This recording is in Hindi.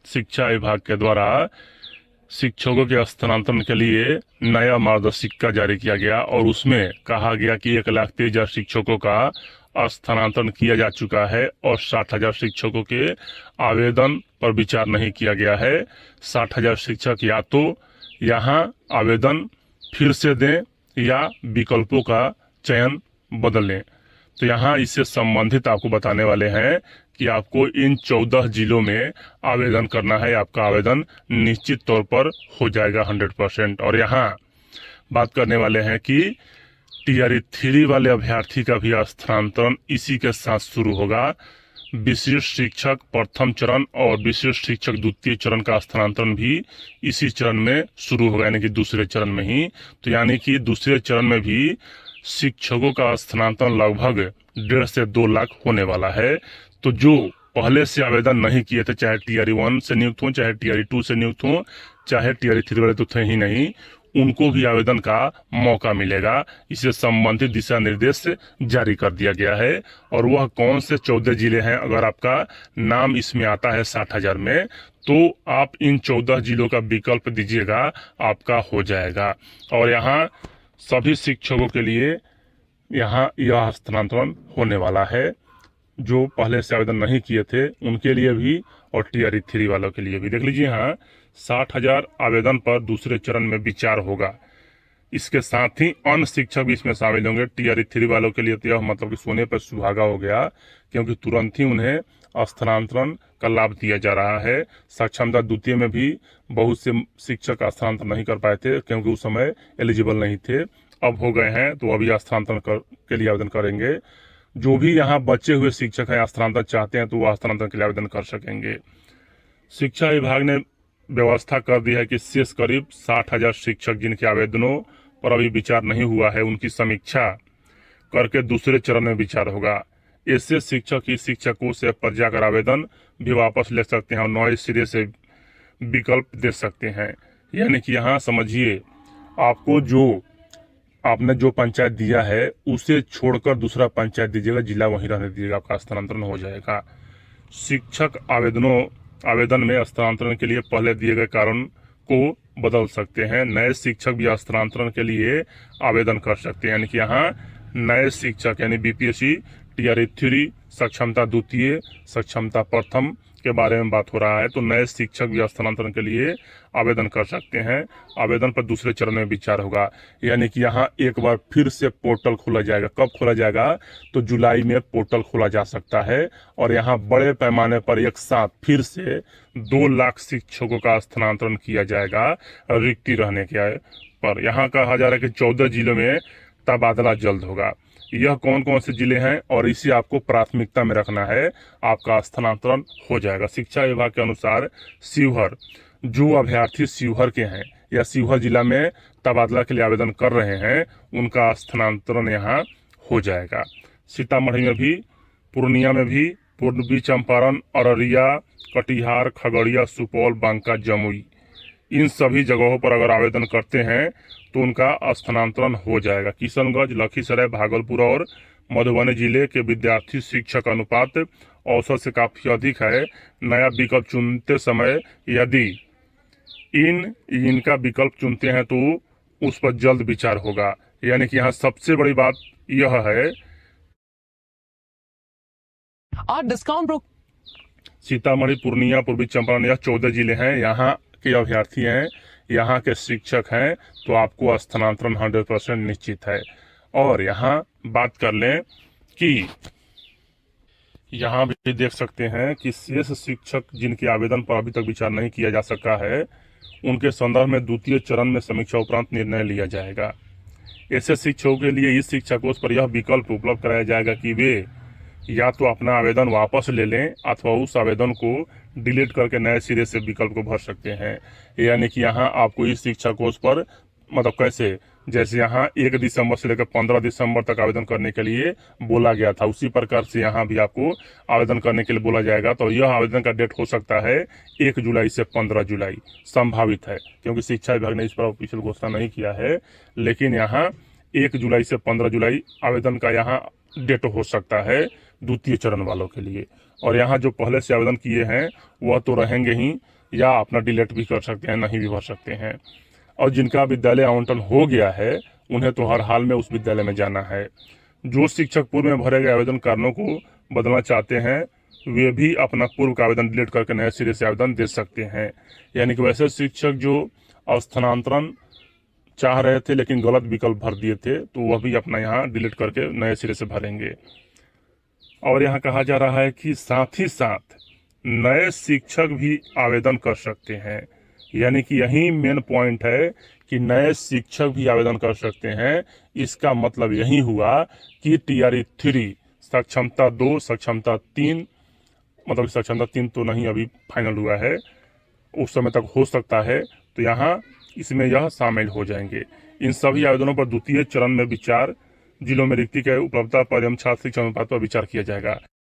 शिक्षा विभाग के द्वारा शिक्षकों के स्थानांतरण के लिए नया मार्गदर्शिका जारी किया गया और उसमें कहा गया कि 1,23,000 शिक्षकों का स्थानांतरण किया जा चुका है और 60,000 शिक्षकों के आवेदन पर विचार नहीं किया गया है। 60,000 शिक्षक या तो यहाँ आवेदन फिर से दें या विकल्पों का चयन बदल लें। तो यहाँ इससे संबंधित आपको बताने वाले हैं कि आपको इन 14 जिलों में आवेदन करना है। आपका आवेदन निश्चित तौर पर हो जाएगा 100%। और यहाँ बात करने वाले हैं कि टीआरई 3 वाले अभ्यर्थी का भी स्थानांतरण इसी के साथ शुरू होगा। विशिष्ट शिक्षक प्रथम चरण और विशिष्ट शिक्षक द्वितीय चरण का स्थानांतरण भी इसी चरण में शुरू होगा, यानी कि दूसरे चरण में ही। तो यानी कि दूसरे चरण में भी शिक्षकों का स्थानांतरण लगभग 1.5 से 2 लाख होने वाला है। तो जो पहले से आवेदन नहीं किए थे, चाहे टीआरई 1 से नियुक्त हो, चाहे टीआरई 2 से नियुक्त हो, चाहे टीआरई 3 वाले तो थे ही नहीं, उनको भी आवेदन का मौका मिलेगा। इससे संबंधित दिशा निर्देश जारी कर दिया गया है। और वह कौन से 14 जिले हैं, अगर आपका नाम इसमें आता है 60,000 में, तो आप इन 14 जिलों का विकल्प दीजिएगा, आपका हो जाएगा। और यहाँ सभी शिक्षकों के लिए यहाँ यह स्थानांतरण होने वाला है। जो पहले से आवेदन नहीं किए थे उनके लिए भी और टीआरई 3 वालों के लिए भी। देख लीजिए यहाँ 60,000 आवेदन पर दूसरे चरण में विचार होगा। इसके साथ ही अन्य शिक्षक भी इसमें शामिल होंगे। टीआरई 3 वालों के लिए तो यह मतलब कि सोने पर सुहागा हो गया, क्योंकि तुरंत ही उन्हें स्थानांतरण का लाभ दिया जा रहा है। सक्षमता द्वितीय में भी बहुत से शिक्षक स्थानांतरण नहीं कर पाए थे क्योंकि उस समय एलिजिबल नहीं थे, अब हो गए हैं, तो अभी स्थानांतरण के लिए आवेदन करेंगे। जो भी यहाँ बचे हुए शिक्षक हैं स्थानांतरण चाहते हैं तो वह स्थानांतरण के लिए आवेदन कर सकेंगे। शिक्षा विभाग ने व्यवस्था कर दी है कि शेष करीब 60,000 शिक्षक जिनके आवेदनों पर अभी विचार नहीं हुआ है, उनकी समीक्षा करके दूसरे चरण में विचार होगा। ऐसे शिक्षक ही शिक्षा कोष से पर जाकर आवेदन भी वापस ले सकते हैं और नए सिरे से विकल्प दे सकते हैं। यानी कि यहाँ समझिए, आपको आपने जो पंचायत दिया है उसे छोड़कर दूसरा पंचायत दीजिएगा, जिला वहीं रहने दीजिएगा, आपका स्थानांतरण हो जाएगा। शिक्षक आवेदन में स्थानांतरण के लिए पहले दिए गए कारण को बदल सकते हैं। नए शिक्षक भी स्थानांतरण के लिए आवेदन कर सकते हैं। यानी कि यहाँ नए शिक्षक यानी बीपीएससी, टीआरई 3, सक्षमता द्वितीय, सक्षमता प्रथम के बारे में बात हो रहा है। तो नए शिक्षक भी स्थानांतरण के लिए आवेदन कर सकते हैं। आवेदन पर दूसरे चरण में विचार होगा। यानी कि यहाँ एक बार फिर से पोर्टल खोला जाएगा। कब खोला जाएगा? तो जुलाई में पोर्टल खोला जा सकता है और यहाँ बड़े पैमाने पर एक साथ फिर से 2 लाख शिक्षकों का स्थानांतरण किया जाएगा रिक्ति रहने के पर। यहाँ कहा जा रहा है कि 14 जिलों में तबादला जल्द होगा। यह कौन कौन से जिले हैं और इसे आपको प्राथमिकता में रखना है, आपका स्थानांतरण हो जाएगा। शिक्षा विभाग के अनुसार शिवहर, जो अभ्यर्थी शिवहर के हैं या शिवहर जिला में तबादला के लिए आवेदन कर रहे हैं, उनका स्थानांतरण यहाँ हो जाएगा। सीतामढ़ी में भी, पूर्णिया में भी, पूर्वी चंपारण, अररिया, कटिहार, खगड़िया, सुपौल, बांका, जमुई, इन सभी जगहों पर अगर आवेदन करते हैं तो उनका स्थानांतरण हो जाएगा। किशनगंज, लखीसराय, भागलपुर और मधुबनी जिले के विद्यार्थी शिक्षक अनुपात औसत से काफी अधिक है। नया विकल्प चुनते समय यदि इनका विकल्प चुनते हैं तो उस पर जल्द विचार होगा। यानी कि यहाँ सबसे बड़ी बात यह है, और डिस्काउंट सीतामढ़ी, पूर्णिया, पूर्वी चंपारण, यह 14 जिले हैं, यहाँ के अभ्यर्थी हैं, यहाँ के शिक्षक हैं, तो आपको स्थानांतरण 100% निश्चित है। और यहाँ बात कर लें कि यहाँ भी देख सकते हैं कि शेष शिक्षक जिनके आवेदन पर अभी तक विचार नहीं किया जा सका है, उनके संदर्भ में द्वितीय चरण में समीक्षा उपरांत निर्णय लिया जाएगा। ऐसे शिक्षकों के लिए इस शिक्षा कोष पर यह विकल्प उपलब्ध कराया जाएगा कि वे या तो अपना आवेदन वापस ले लें अथवा उस आवेदन को डिलीट करके नए सिरे से विकल्प को भर सकते हैं। यानी कि यहाँ आपको इस शिक्षा कोष पर मतलब कैसे, जैसे यहाँ 1 दिसंबर से लेकर 15 दिसंबर तक आवेदन करने के लिए बोला गया था, उसी प्रकार से यहाँ भी आपको आवेदन करने के लिए बोला जाएगा। तो यह आवेदन का डेट हो सकता है 1 जुलाई से 15 जुलाई संभावित है, क्योंकि शिक्षा विभाग ने इस पर ऑफिशियल घोषणा नहीं किया है। लेकिन यहाँ 1 जुलाई से 15 जुलाई आवेदन का यहाँ डेट हो सकता है, द्वितीय चरण वालों के लिए। और यहाँ जो पहले से आवेदन किए हैं वह तो रहेंगे ही, या अपना डिलीट भी कर सकते हैं, नहीं भी भर सकते हैं। और जिनका विद्यालय आवंटन हो गया है उन्हें तो हर हाल में उस विद्यालय में जाना है। जो शिक्षक पूर्व में भरे गए आवेदन कारणों को बदलना चाहते हैं वे भी अपना पूर्व का आवेदन डिलीट करके नए सिरे से आवेदन दे सकते हैं। यानी कि वैसे शिक्षक जो स्थानांतरण चाह रहे थे लेकिन गलत विकल्प भर दिए थे तो वह भी अपना यहाँ डिलीट करके नए सिरे से भरेंगे। और यहाँ कहा जा रहा है कि साथ ही साथ नए शिक्षक भी आवेदन कर सकते हैं। यानी कि यही मेन पॉइंट है कि नए शिक्षक भी आवेदन कर सकते हैं। इसका मतलब यही हुआ कि टीआरई 3 सक्षमता 2 सक्षमता 3, मतलब सक्षमता 3 तो नहीं अभी फाइनल हुआ है, उस समय तक हो सकता है, तो यहाँ इसमें यह शामिल हो जाएंगे। इन सभी आवेदनों पर द्वितीय चरण में विचार, जिलों में रिक्ति के उपलब्धता पर एवं छात्र शिक्षा अनुपात पर विचार किया जाएगा।